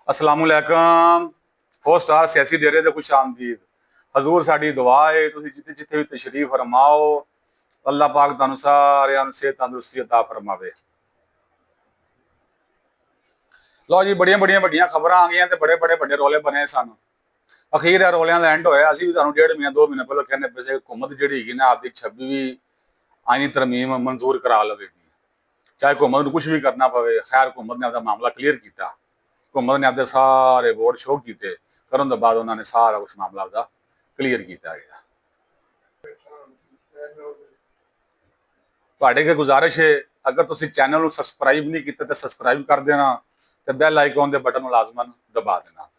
असलामुअलैकुम। 4 star सियासी डेरे दे खुश आमदीद। हजूर साडी दुआ है तुसीं जिथे जिथे भी तशरीफ फरमाओ, अल्लाह पाक तुहानू सारिआं नूं सेहत तंदुरुस्ती अता फरमावे। लो जी, बड़ियां बड़ियां वड्डियां खबरां आ गईयां ते बड़े बड़े वड्डे रौले बने सन। अखीर है रौलियां दा एंड होया। असीं भी तुहानू 1.5 महीना 2 महीने पहले कहने पे हुकूमत जिहड़ी हैगी ना आपदी 26वीं आईनी तरमीम मंजूर करा लवेगी, चाहे हुकूमत नूं कुछ भी करना पवे। खैर हुकूमत ने आपदा मामला क्लीयर किया। हुकूमत ने आपदे सारे वोट शो किए, करन तो बाद उन्होंने सारा कुछ मामला आपदा क्लीयर किया गया। तुहाडे अगे गुजारिश है, अगर तुसीं चैनल नूं सबसक्राइब नहीं किया तो सबसक्राइब कर देना ते बैल आइकॉन के बटन नूं लाजमन दबा देना।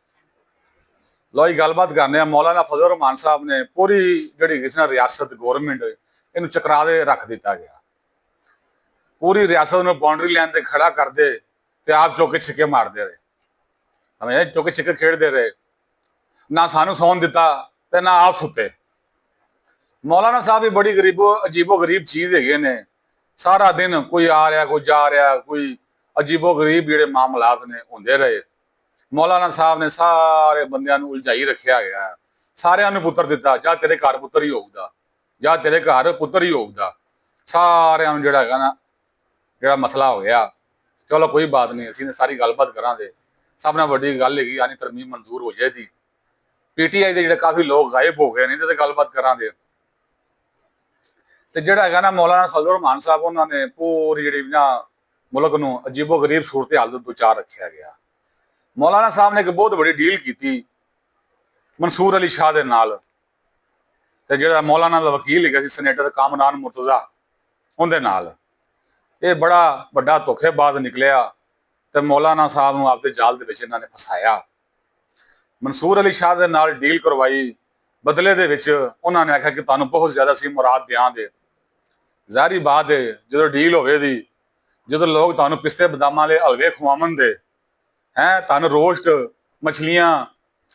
लो जी, गलबात करने। मौलाना फजल रहमान साहब ने पूरी जिहड़ी रियासत गौरमेंट इनू चकरा दे रख दिता गया। पूरी रियासत नूं बाउंड्री लाइन ते खड़ा कर दे ते आप चौके छिक्के मारते रहे, हमें चौके छिक्के खेडते रहे। ना सानू सौन दिता ते ना आप सुते। मौलाना साहब भी बड़ी अजीबो गरीब चीज है ने। सारा दिन कोई आ रहा कोई जा रहा, कोई अजीबो गरीब जिहड़े मामलात ने होंदे रहे। मौलाना साहब ने सारे बंदियां नूं उलझाई रखिया गया। सारियां नूं पुत्र दिता, जा तेरे घर पुत्र ही होऊगा, जा तेरे घर पुत्र ही होऊगा। सारियां नूं जिहड़ा हैगा ना जिहड़ा मसला हो गया। चलो कोई बात नहीं, असीं सारी गलबात करांगे। सब नाल वड्डी गल हैगी यानी तरमीम मंजूर हो जाएगी। पीटीआई के जिहड़े काफ़ी लोग गायब हो गए ने, इहदे ते गलबात करांगे। ते जिहड़ा हैगा ना मौलाना फजल रहमान साहब, उन्होंने पूरी जिहड़ी ना मुल्क नूं अजीबो गरीब सूरत हाल दो चार रखिया गया। मौलाना साहब ने एक बहुत बड़ी डील की मंसूर अली शाह दे नाल, ते जिहड़ा मौलाना दा वकील हैगा सी सैनेटर कामरान मुर्तजा, उहदे नाल। ये बड़ा वड्डा धोखेबाज निकलिया ते मौलाना साहब नूं आपदे जाल दे विच इन्हां ने फसाया। मंसूर अली शाह दे नाल डील करवाई, बदले दे विच उन्हां ने आख्या कि तुहानूं बहुत ज्यादा सी मुराद देंगे। जाहिर बात है, जो डील होवेगी, जो लोग तुहानूं पिस्ते बदामां वाले हलवे खवावन दे हैं, तुहानूं रोस्ट मछलियां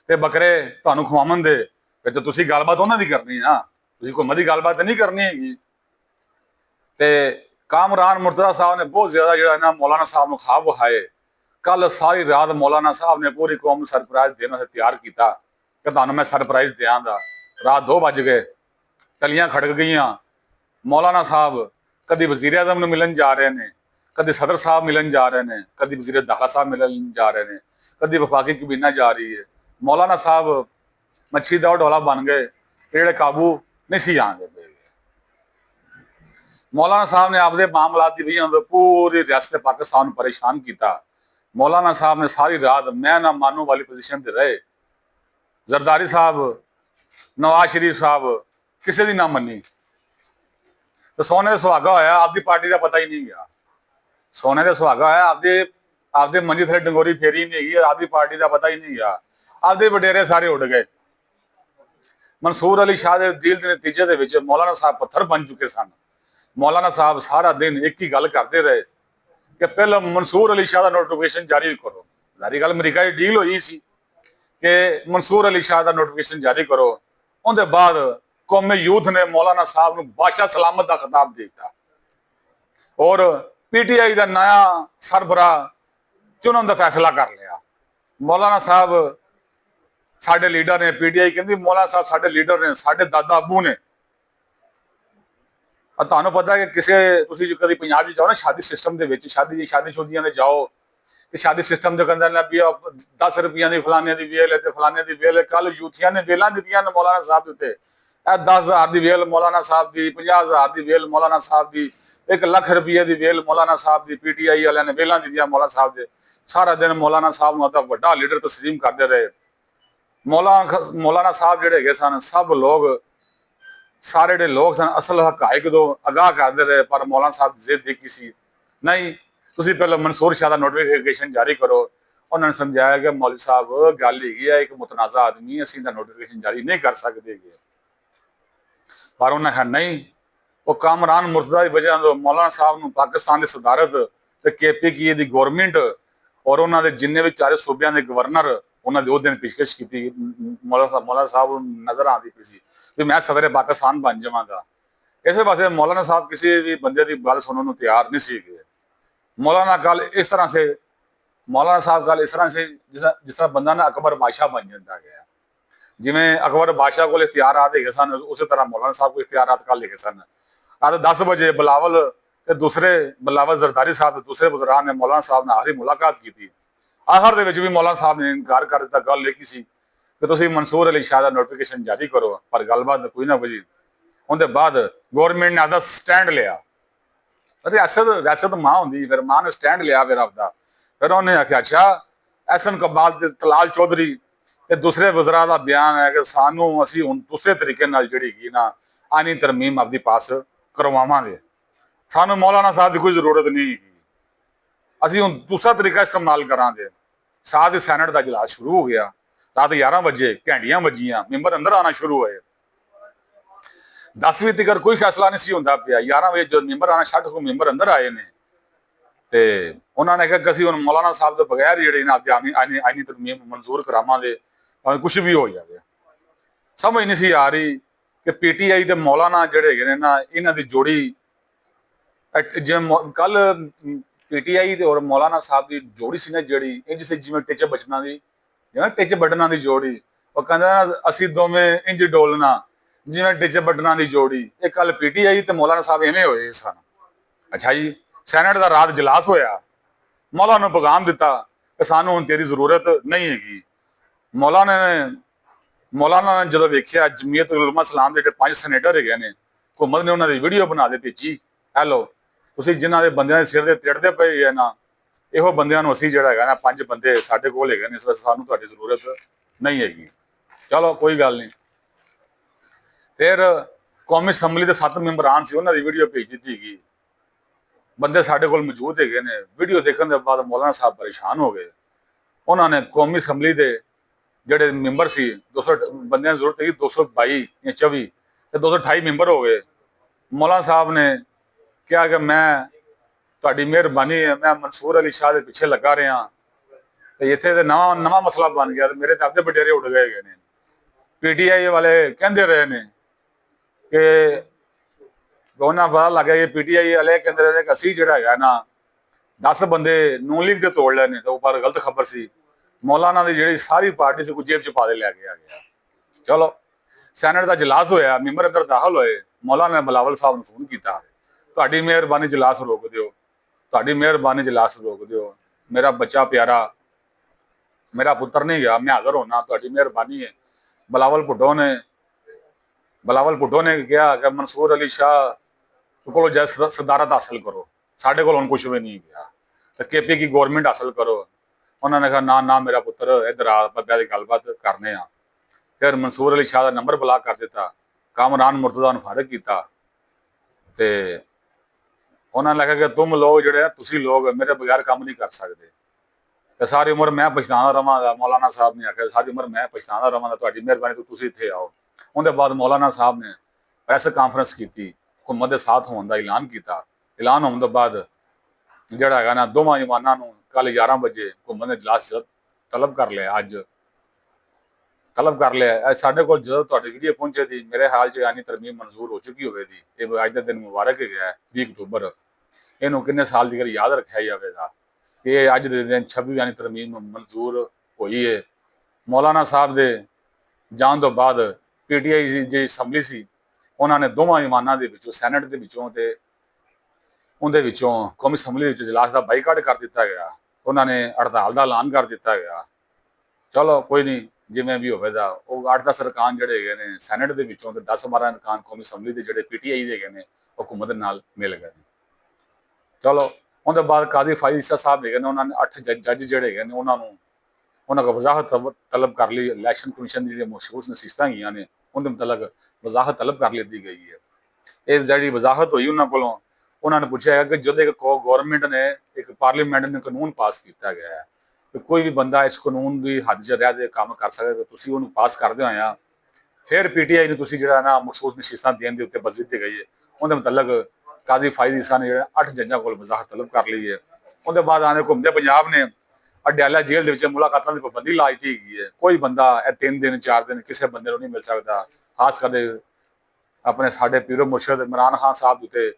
ते बकरे तुहानूं खवावन दे, फिर तो तुसीं गलबात उन्हां दी करनी ना, तुसीं हुकूमत दी गलबात नहीं करनी हैगी। ते कामरान मुर्तजा साहब ने बहुत ज्यादा जिहड़ा ना मौलाना साहब नूं ख्वाब विखाए। कल सारी रात मौलाना साहब ने पूरी कौम नूं सरप्राइज देने वास्ते तैयार किया कि तुहानूं मैं सरप्राइज देंगा। रात 2 बज गए, तलियां खड़क गईयां। मौलाना साहब कभी वजीर आजम नूं मिलन जा रहे हैं, कभी सदर साहब मिलन जा रहे हैं, कभी वजीर दाखिला साहब मिलन जा रहे हैं, कभी वफाकी कबीना जा रही है। मौलाना साहब मच्छी दा ढोला बन गए, जिहड़े काबू नहीं सी आंदे। मौलाना साहब ने आपदे मामलात की वजह से पूरी रियासत पाकिस्तान परेशान किया। मौलाना साहब ने सारी रात मैं ना मानू वाली पोजीशन से रहे। जरदारी साहब, नवाज शरीफ साहब किसी की ना मनी। तो सोने का सुहागा होया, आपकी पार्टी का पता ही नहीं गया। सोने का सुहागा होया, आपदे मंजी थले डंगोरी फेरी नहीं है, आपकी पार्टी का पता ही नहीं गया। आपदे वडेरे सारे उड़ गए। मंसूर अली शाह के डील के नतीजे के मौलाना साहब पत्थर बन चुके सन। मौलाना साहब सारा दिन एक ही गल करते रहे कि पहले मंसूर अली शाह का नोटिफिकेशन जारी करो। सारी गल अमरीका की डील हुई सी कि मंसूर अली शाह का नोटिफिकेशन जारी करो। उनके बाद कौमी यूथ ने मौलाना साहब नूं बादशाह सलामत का खिताब दिता और पीटीआई का नया सरबराह चुनने का फैसला कर लिया। मौलाना साहब साडे लीडर ने, पीटीआई कहती मौलाना साहब साडे लीडर ने, साडे दादा अबू ने। तुहानूं पता है कि किसी तुसीं कभी पंजाब जाओ ना शादी सिस्टम के शादी शुदियां दे जाओ तो शादी सिस्टम जो कहते हैं भी 10 रुपये की फलाने की वेल है तो फलाने की वेल है। कल यूथियां ने वेलां दित्तियां ने मौलाना साहब के उत्ते। 10,000 की वेल मौलाना साहब की, 50,000 की वेल मौलाना साहब की, 1 लाख रुपये की वेल मौलाना साहब की। पीटीआई वाले ने वेलां दित्तियां मौलाना साहब के। सारा दिन मौलाना साहब नूं वड्डा लीडर तस्लीम करते रहे। मौलाना साहब जिहड़े हैगे सन, सब लोग सारे जिहड़े लोग सन असल हकायक तो आगाह करते रहे, पर मौलाना साहब जिद की सी नहीं, तुसीं पहले मंसूर शाह का नोटिफिकेशन जारी करो। उन्होंने समझाया कि मौलवी साहब गल हैगी है, एक मुतनाज़ा आदमी, असीं दा नोटिफिकेशन जारी नहीं कर सकते। पर उन्हें कहा नहीं, वो कामरान मुर्तजा की वजह तो मौलाना साहब नूं पाकिस्तान की सदारत ते KPK की गौरमेंट और उन्होंने जिन्ने भी 4 सूबे के गवर्नर उन्होंने उस दिन पेशकश की। मौलाना साहब नजर आती पी सी भी मैं सदर पाकिस्तान बन जावांगा। इस पासे मौलाना साहब किसी भी बंदे की गल सुनने को तैयार नहीं सी। मौलाना कल इस तरह से ਮੌਲਾਨਾ ਸਾਹਿਬ ਗੱਲ ਇਸ ਤਰ੍ਹਾਂ ਸੀ ਜਿਸ ਤਰ੍ਹਾਂ ਬੰਦਾ ਨਾ ਅਕਬਰ ਬਾਦਸ਼ਾਹ ਬਣ ਜਾਂਦਾ ਗਿਆ। ਜਿਵੇਂ ਅਕਬਰ ਬਾਦਸ਼ਾਹ ਕੋਲ ਇਖਤਿਆਰਾਤ ਹੈਗੇ ਸਨ, ਉਸੇ ਤਰ੍ਹਾਂ ਮੌਲਾਨਾ ਸਾਹਿਬ ਕੋਲ ਇਖਤਿਆਰਾਤ ਕਰ ਲਿਖੇ ਸਨ। ਅੱਜ 10 ਵਜੇ ਬਿਲਾਵਲ ਤੇ ਦੂਸਰੇ ਬਿਲਾਵਲ ਜ਼ਰਦਾਰੀ ਸਾਹਿਬ ਤੇ ਦੂਸਰੇ ਬਜ਼ੁਰਗਾਂ ਨੇ ਮੌਲਾਨਾ ਸਾਹਿਬ ਨਾਲ ਆਖਰੀ ਮੁਲਾਕਾਤ ਕੀਤੀ। ਆਖਰ ਦੇ ਵਿੱਚ ਵੀ ਮੌਲਾਨਾ ਸਾਹਿਬ ਨੇ ਇਨਕਾਰ ਕਰ ਦਿੱਤਾ। ਗੱਲ ਇਹ ਕੀ ਸੀ ਕਿ ਤੁਸੀਂ ਮਨਸੂਰ ਅਲੀ ਸ਼ਾਹ ਦਾ ਨੋਟੀਫਿਕੇਸ਼ਨ ਜਾਰੀ ਕਰੋ, ਪਰ ਗੱਲਬਾਤ ਕੋਈ ਨਾ ਵਜੀ। ਉਹਦੇ ਬਾਅਦ ਗਵਰਨਮੈਂਟ ਨੇ ਆਪਦਾ ਸਟੈਂਡ ਲਿਆ। ਰਿਆਸਤ ਮਾਂ ਹੁੰਦੀ, ਫਿਰ ਮਾਂ ਨੇ ਸਟੈਂਡ ਲਿਆ ਫਿਰ ਆਪਦਾ। ਫਿਰ ਉਹਨੇ ਆਖਿਆ ਅੱਛਾ ਐਸਨ ਕਬਾਲ ਤੇ ਤਲਾਲ ਚੌਧਰੀ ਤੇ ਦੂਸਰੇ ਵਜ਼ਰਾ ਦਾ ਬਿਆਨ ਹੈ ਕਿ ਸਾਨੂੰ ਅਸੀਂ ਹੁਣ ਦੂਸਰੇ ਤਰੀਕੇ ਨਾਲ ਜਿਹੜੀ ਹੈਗੀ ਨਾ ਆਨੀ ਤਰਮੀਮ ਆਪਦੀ ਪਾਸ ਕਰਵਾਵਾਂਗੇ, ਸਾਨੂੰ ਮੌਲਾਨਾ ਸਾਹਿਬ ਦੀ ਕੋਈ ਜ਼ਰੂਰਤ ਨਹੀਂ ਹੈਗੀ, ਅਸੀਂ ਹੁਣ ਦੂਸਰਾ ਤਰੀਕਾ ਇਸਤੇਮਾਲ ਕਰਾਂਗੇ। ਸਾਧ ਸੈਨੇਟ ਦਾ ਇਜਲਾਸ ਸ਼ੁਰੂ ਹੋ ਗਿਆ। ਰਾਤ 11 ਵਜੇ ਘੰਟੀਆਂ ਵੱਜੀਆਂ, ਮੈਂਬਰ ਅੰਦਰ ਆਣਾ ਸ਼ੁਰੂ ਹੋਏ। 10 ਵਜੇ ਤੱਕ ਕੋਈ ਫੈਸਲਾ ਨਹੀਂ ਸੀ ਹੁੰਦਾ ਪਿਆ। 11 ਵਜੇ ਜਦ ਮੈਂਬਰ ਆਣਾ ਛੱਡ ਕੋ ਮੈਂਬਰ ਅੰਦਰ ਆਏ ਨੇ ਤੇ ਉਹਨਾਂ ਨੇ ਕਿਹਾ ਕਿ ਅਸੀਂ ਹੁਣ ਮੌਲਾਨਾ ਸਾਹਿਬ ਤੋਂ ਬਗੈਰ ਜਿਹੜੇ ਨਾ ਆਈਨੀ ਤਰਮੀਮ ਮਨਜ਼ੂਰ ਕਰਾਵਾਂਗੇ, ਭਾਵੇਂ ਕੁਝ ਵੀ ਹੋ ਜਾਵੇ। ਸਮਝ ਨਹੀਂ ਸੀ ਆ ਰਹੀ ਕਿ ਪੀਟੀਆਈ ਤੇ ਮੌਲਾਨਾ ਜਿਹੜੇ ਹੈਗੇ ਨੇ ਨਾ, ਇਹਨਾਂ ਦੀ ਜੋੜੀ ਜਿਵੇਂ ਕੱਲ ਪੀਟੀਆਈ ਤੇ ਔਰ ਮੌਲਾਨਾ ਸਾਹਿਬ ਦੀ ਜੋੜੀ ਸੀ ਨਾ, ਜਿਹੜੀ ਇੰਜ ਸੀ ਜਿਵੇਂ ਟਿਚ ਬਚਨਾਂ ਦੀ, ਜਿਵੇਂ ਟਿਚ ਬਟਨਾਂ ਦੀ ਜੋੜੀ। ਉਹ ਕਹਿੰਦਾ ਨਾ ਅਸੀਂ ਦੋਵੇਂ ਇੰਜ ਡੋਲਣਾ ਜਿਵੇਂ ਟਿਚ ਬਟਨਾਂ ਦੀ ਜੋੜੀ। ਇਹ ਕੱਲ ਪੀਟੀਆਈ ਤੇ ਮੌਲਾਨਾ ਸਾਹਿਬ ਐਵੇਂ ਹੋਏ ਸਨ। ਅੱਛਾ ਜੀ, ਸੈਨੇਟ ਦਾ ਰਾਤ ਇਜਲਾਸ ਹੋਇਆ। ਮੌਲਾਨਾ ਨੂੰ ਪੈਗਾਮ ਦਿੱਤਾ ਕਿ ਸਾਨੂੰ ਹੁਣ ਤੇਰੀ ਜ਼ਰੂਰਤ ਨਹੀਂ ਹੈਗੀ। ਮੌਲਾਨਾ ਨੇ ਜਦੋਂ ਵੇਖਿਆ ਜਮੀਅਤ ਉਲਮਾ ਇਸਲਾਮ ਦੇ ਜਿਹੜੇ 5 ਸੈਨੇਟਰ ਹੈਗੇ ਨੇ, ਹੁਕੂਮਤ ਨੇ ਉਹਨਾਂ ਦੀ ਵੀਡੀਓ ਬਣਾ ਕੇ ਭੇਜੀ। ਹੈਲੋ, ਤੁਸੀਂ ਜਿਨ੍ਹਾਂ ਦੇ ਬੰਦਿਆਂ ਦੇ ਸਿਰ ਦੇ ਤਿੜਦੇ ਪਏ ਹੈ ਨਾ, ਇਹੋ ਬੰਦਿਆਂ ਨੂੰ ਅਸੀਂ ਜਿਹੜਾ ਹੈਗਾ ਨਾ 5 ਬੰਦੇ ਸਾਡੇ ਕੋਲ ਹੈਗੇ ਨੇ, ਇਸ ਵਾਰ ਸਾਨੂੰ ਤੁਹਾਡੀ ਜ਼ਰੂਰਤ ਨਹੀਂ ਹੈਗੀ। ਚਲੋ ਕੋਈ ਗੱਲ ਨਹੀਂ। ਫਿਰ ਕੌਮੀ ਅਸੈਂਬਲੀ ਦੇ 7 ਮੈਂਬਰਾਂ ਸੀ, ਉਹਨਾਂ ਦੀ ਵੀਡੀਓ ਭੇਜ ਦਿੱਤੀ ਗਈ। ਬੰਦੇ ਸਾਡੇ ਕੋਲ ਮੌਜੂਦ ਹੈਗੇ ਨੇ। ਵੀਡੀਓ ਦੇਖਣ ਦੇ ਬਾਅਦ ਮੌਲਾਨਾ ਸਾਹਿਬ ਪਰੇਸ਼ਾਨ ਹੋ ਗਏ। ਉਹਨਾਂ ਨੇ ਕੌਮੀ ਅਸੈਂਬਲੀ ਦੇ ਜਿਹੜੇ ਮੈਂਬਰ ਸੀ, 200 ਬੰਦਿਆਂ ਦੀ ਜ਼ਰੂਰਤ ਸੀ, 222 ਜਾਂ 24 ਤੇ 228 ਮੈਂਬਰ ਹੋ ਗਏ। ਮੌਲਾਨਾ ਸਾਹਿਬ ਨੇ ਕਿਹਾ ਕਿ ਮੈਂ ਤੁਹਾਡੀ ਮਿਹਰਬਾਨੀ ਹੈ, ਮੈਂ ਮਨਸੂਰ ਅਲੀ ਸ਼ਾਹ ਦੇ ਪਿੱਛੇ ਲੱਗਾ ਰਿਹਾ ਤੇ ਇੱਥੇ ਤੇ ਨਵਾਂ ਮਸਲਾ ਬਣ ਗਿਆ ਤੇ ਮੇਰੇ ਤਾਂ ਆਪਦੇ ਬਟੇਰੇ ਉੱਡ ਗਏ ਨੇ। ਪੀਟੀਆਈ ਵਾਲੇ ਕਹਿੰਦੇ ਰਹੇ ਨੇ ਕਿ ਉਹਨਾਂ ਪਤਾ ਲੱਗ ਗਿਆ ਕਿ ਪੀਟੀਆਈ ਵਾਲੇ ਕਹਿੰਦੇ ਰਹੇ ਕਿ ਅਸੀਂ ਜਿਹੜਾ ਹੈਗਾ ਨਾ 10 ਬੰਦੇ ਨੂਨ ਲੀਗ ਦੇ ਤੋੜ ਲੈਣੇ, ਤਾਂ ਉਹ ਪਰ ਗਲਤ ਖਬਰ ਸੀ। ਮੌਲਾਨਾ ਦੀ ਜਿਹੜੀ ਸਾਰੀ ਪਾਰਟੀ ਸੀ ਕੋਈ ਜੇਬ ਚ ਪਾ ਦੇ ਲੈ ਕੇ ਆ ਗਿਆ। ਚਲੋ ਸੈਨੇਟ ਦਾ ਇਜਲਾਸ ਹੋਇਆ, ਮੈਂਬਰ ਅੰਦਰ ਦਾਖਲ ਹੋਏ। ਮੌਲਾਨਾ ਨੇ ਬਿਲਾਵਲ ਸਾਹਿਬ ਨੂੰ ਫੋਨ ਕੀਤਾ, ਤੁਹਾਡੀ ਮਿਹਰਬਾਨੀ ਇਜਲਾਸ ਰੋਕ ਦਿਓ, ਤੁਹਾਡੀ ਮਿਹਰਬਾਨੀ ਇਜਲਾਸ ਰੋਕ ਦਿਓ, ਮੇਰਾ ਬੱਚਾ ਪਿਆਰਾ, ਮੇਰਾ ਪੁੱਤਰ ਨਹੀਂ ਗਿਆ, ਮੈਂ ਹਾਜ਼ਰ ਹੋਣਾ, ਤੁਹਾਡੀ ਮਿਹਰਬਾਨੀ ਹੈ। ਬਿਲਾਵਲ ਭੁੱਟੋ ਨੇ ਕਿਹਾ ਕਿ ਮਨਸੂਰ ਅਲੀ ਸ਼ਾਹ ਕੋਲ ਜਾ ਸਦਾਰਤ ਹਾਸਲ ਕਰੋ, ਸਾਡੇ ਕੋਲ ਹੁਣ ਕੁਝ ਵੀ ਨਹੀਂ ਗਿਆ, ਤੇ ਕੇਪੀ ਕੀ ਗਵਰਨਮੈਂਟ ਹਾਸਲ ਕਰੋ। ਉਹਨਾਂ ਨੇ ਕਿਹਾ ਨਾ ਮੇਰਾ ਪੁੱਤਰ ਇੱਧਰ ਆ, ਬੱਬਿਆਂ ਦੀ ਗੱਲਬਾਤ ਕਰਨੇ ਆ। ਫਿਰ ਮਨਸੂਰ ਅਲੀ ਸ਼ਾਹ ਦਾ ਨੰਬਰ ਬਲਾਕ ਕਰ ਦਿੱਤਾ, ਕਾਮਰਾਨ ਮੁਰਤਜ਼ਾ ਨੂੰ ਫਾਰਗ ਕੀਤਾ ਤੇ ਉਹਨਾਂ ਨੇ ਕਿਹਾ ਕਿ ਤੁਸੀਂ ਲੋਕ ਮੇਰੇ ਬਗੈਰ ਕੰਮ ਨਹੀਂ ਕਰ ਸਕਦੇ ਤੇ ਸਾਰੀ ਉਮਰ ਮੈਂ ਪਛਤਾਉਂਦਾ ਰਵਾਂਗਾ। ਮੌਲਾਨਾ ਸਾਹਿਬ ਨੇ ਆਖਿਆ ਸਾਰੀ ਉਮਰ ਮੈਂ ਪਛਤਾਉਂਦਾ ਰਵਾਂਗਾ, ਤੁਹਾਡੀ ਮਿਹਰਬਾਨੀ ਤੁਸੀਂ ਇੱਥੇ ਆਓ। ਉਹਦੇ ਬਾਅਦ ਮੌਲਾਨਾ ਸਾਹਿਬ ਨੇ ਪ੍ਰੈਸ ਕਾਨਫਰੰਸ ਕੀਤੀ, ਹੁਕੂਮਤ ਦੇ ਸਾਥ ਹੋਣ ਦਾ ਐਲਾਨ ਕੀਤਾ। ਐਲਾਨ ਹੋਣ ਤੋਂ ਬਾਅਦ ਜਿਹੜਾ ਹੈਗਾ ਨਾ ਦੋਵਾਂ ਇਮਾਨਾਂ ਨੂੰ ਕੱਲ 11 ਵਜੇ ਹੁਕੂਮਤ ਨੇ ਇਜਲਾਸ ਤਲਬ ਕਰ ਲਿਆ। ਅੱਜ ਸਾਡੇ ਕੋਲ ਜਦੋਂ ਤੁਹਾਡੀ ਵੀਡੀਓ ਪਹੁੰਚੇ ਦੀ, ਮੇਰੇ ਹਾਲ 'ਚ ਯਾਨੀ ਤਰਮੀਮ ਮਨਜ਼ੂਰ ਹੋ ਚੁੱਕੀ ਹੋਵੇ ਦੀ। ਇਹ ਅੱਜ ਦਾ ਦਿਨ ਮੁਬਾਰਕ ਹੈਗਾ 20 ਅਕਤੂਬਰ। ਇਹਨੂੰ ਕਿੰਨੇ ਸਾਲ ਦੀ ਯਾਦ ਰੱਖਿਆ ਜਾਵੇਗਾ ਕਿ ਅੱਜ ਦੇ ਦਿਨ 26 ਯਾਨੀ ਤਰਮੀਮ ਮਨਜ਼ੂਰ ਹੋਈ ਹੈ। ਮੌਲਾਨਾ ਸਾਹਿਬ ਦੇ ਜਾਣ ਤੋਂ ਬਾਅਦ ਪੀਟੀਆਈ ਜਿਹੜੀ ਅਸੈਂਬਲੀ ਸੀ, ਉਹਨਾਂ ਨੇ ਦੋਵਾਂ ਇਮਾਨਾਂ ਦੇ ਵਿੱਚੋਂ, ਸੈਨੇਟ ਦੇ ਵਿੱਚੋਂ ਤੇ ਉਹਦੇ ਵਿੱਚੋਂ ਕੌਮੀ ਅਸੈਂਬਲੀ ਵਿੱਚ ਇਜਲਾਸ ਦਾ ਬਾਈਕਾਟ ਕਰ ਦਿੱਤਾ ਗਿਆ। ਉਹਨਾਂ ਨੇ ਹੜਤਾਲ ਦਾ ਐਲਾਨ ਕਰ ਦਿੱਤਾ ਗਿਆ। ਚਲੋ ਕੋਈ ਨਹੀਂ, ਜਿਵੇਂ ਵੀ ਹੋਵੇਗਾ। ਉਹ 8-10 ਅਰਕਾਨ ਜਿਹੜੇ ਹੈਗੇ ਨੇ ਸੈਨੇਟ ਦੇ ਵਿੱਚੋਂ ਤੇ 10-12 ਅਰਕਾਨ ਕੌਮੀ ਅਸੈਂਬਲੀ ਦੇ ਜਿਹੜੇ ਪੀਟੀਆਈ ਦੇ ਹੈਗੇ ਨੇ ਹੁਕੂਮਤ ਨਾਲ ਮਿਲ ਗਏ ਨੇ। ਚਲੋ ਉਹਦੇ ਬਾਅਦ ਕਾਜ਼ੀ ਫਾਇਜ਼ ਈਸਾ ਸਾਹਿਬ ਹੈਗੇ ਨੇ, ਉਹਨਾਂ ਨੇ 8 ਜੱਜ ਜਿਹੜੇ ਹੈਗੇ ਨੇ ਉਹਨਾਂ ਕੋਲ ਵਜ਼ਾਹਤ ਤਲਬ ਕਰ ਲਈ। ਇਲੈਕਸ਼ਨ ਕਮਿਸ਼ਨ ਦੀ ਜਿਹੜੀਆਂ ਮਖਸੂਸ ਨਸੀਹਤਾਂ ਗਈਆਂ ਨੇ ਉਹਦੇ ਮੁਤਲਕ ਵਜ਼ਾਹਤ ਤਲਬ ਕਰ ਲਈ ਗਈ ਹੈ। ਇਹ ਜਿਹੜੀ ਵਜ਼ਾਹਤ ਹੋਈ ਉਹਨਾਂ ਕੋਲੋਂ, ਉਹਨਾਂ ਨੇ ਪੁੱਛਿਆ ਕਿ ਜਦੋਂ ਇੱਕ ਗਵਰਨਮੈਂਟ ਨੇ, ਇੱਕ ਪਾਰਲੀਮੈਂਟ ਨੇ ਕਾਨੂੰਨ ਪਾਸ ਕੀਤਾ ਗਿਆ ਹੈ ਕਿ ਕੋਈ ਵੀ ਬੰਦਾ ਇਸ ਕਾਨੂੰਨ ਦੀ ਹੱਦ 'ਚ ਰਹਿ ਕੇ ਕੰਮ ਕਰ ਸਕਦਾ, ਤੁਸੀਂ ਉਹਨੂੰ ਪਾਸ ਕਰਦੇ ਹੋਇਆ ਫਿਰ ਪੀਟੀਆਈ ਨੂੰ ਤੁਸੀਂ ਜਿਹੜਾ ਨਾ ਮਖਸੂਸ ਨਸੀਹਤਾਂ ਦੇਣ ਦੇ ਉੱਤੇ ਬਸ ਦਿੱਤੀ ਗਈ ਹੈ। ਉਹਦੇ ਮੁਤਲਕ ਕਾਜ਼ੀ ਫਾਇਜ਼ ਈਸਾ ਨੇ ਜਿਹੜਾ 8 ਜੱਜਾਂ ਕੋਲ ਵਜ਼ਾਹਤ ਤਲਬ ਕਰ ਲਈ ਹੈ। ਉਹਦੇ ਬਾਅਦ ਆਨੇ ਘੁੰਮਦੇ ਪੰਜਾਬ ਨੇ ਅਡਿਆਲਾ ਜੇਲ੍ਹ ਦੇ ਵਿੱਚ ਮੁਲਾਕਾਤਾਂ ਦੀ ਪਾਬੰਦੀ ਲਾ ਦਿੱਤੀ ਗਈ ਹੈ। ਕੋਈ ਬੰਦਾ ਇਹ 3 ਦਿਨ 4 ਦਿਨ ਕਿਸੇ ਬੰਦੇ ਨੂੰ ਨਹੀਂ ਮਿਲ ਸਕਦਾ। ਖਾਸ ਕਰਕੇ ਆਪਣੇ ਸਾਡੇ ਪੀਰੋ ਮੁਰਸ਼ਦ ਇਮਰਾਨ ਖਾਨ ਸਾਹਿਬ ਉੱਤੇ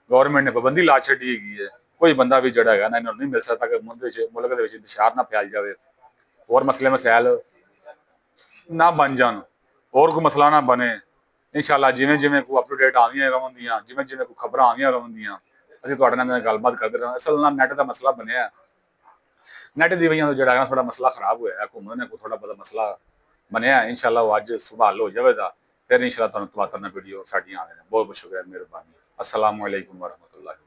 ਗਵਰਨਮੈਂਟ ਨੇ ਪਾਬੰਦੀ ਲਾ ਛੱਡੀ ਹੈਗੀ ਹੈ। कोई बंदा भी जिहड़ा हैगा ना इन्हां नूं नहीं मिल सकता कि मुल्क दे विच इंतशार ना फैल जाए और मसले मसैल ना बन जान और कोई मसला ना बने। इंशाअल्लाह जिवें जिवें कोई अप टू डेट आंदियां रहणगियां, जिवें जिवें कोई खबरां आंदियां रहणगियां, ਅਸੀਂ ਤੁਹਾਡੇ ਨਾਲ ਗੱਲਬਾਤ ਕਰਦੇ ਰਹਾਂਗੇ। ਅਸਲ ਨਾਲ ਨੈਟ ਦਾ ਮਸਲਾ ਬਣਿਆ, ਨੈਟ ਦੀ ਵਜ੍ਹਾ ਤੋਂ ਜਿਹੜਾ ਹੈ ਥੋੜਾ ਮਸਲਾ ਖਰਾਬ ਹੋਇਆ ਹੈ, ਘੁੰਮਣ ਨੇ ਕੋਈ ਥੋੜਾ ਬਹੁਤਾ ਮਸਲਾ ਬਣਿਆ। ਇੰਸ਼ਾਅੱਲਾ ਉਹ ਅੱਜ ਸੁਭਾ ਹੱਲ ਹੋ ਜਾਵੇਗਾ, ਫਿਰ ਇੰਸ਼ਾਅੱਲਾ ਤੁਹਾਨੂੰ ਤਵਾਤਰ ਨਾਲ ਵੀਡੀਓ ਸਾਡੀਆਂ ਆਉਣਗੀਆਂ। ਬਹੁਤ ਬਹੁਤ ਸ਼ੁਕਰੀਆ, ਮਿਹਰਬਾਨੀ। ਅਸਲਾਮੁਅਲੈਕੁਮ ਵਰਹਿਮਤੁல்லாਹ।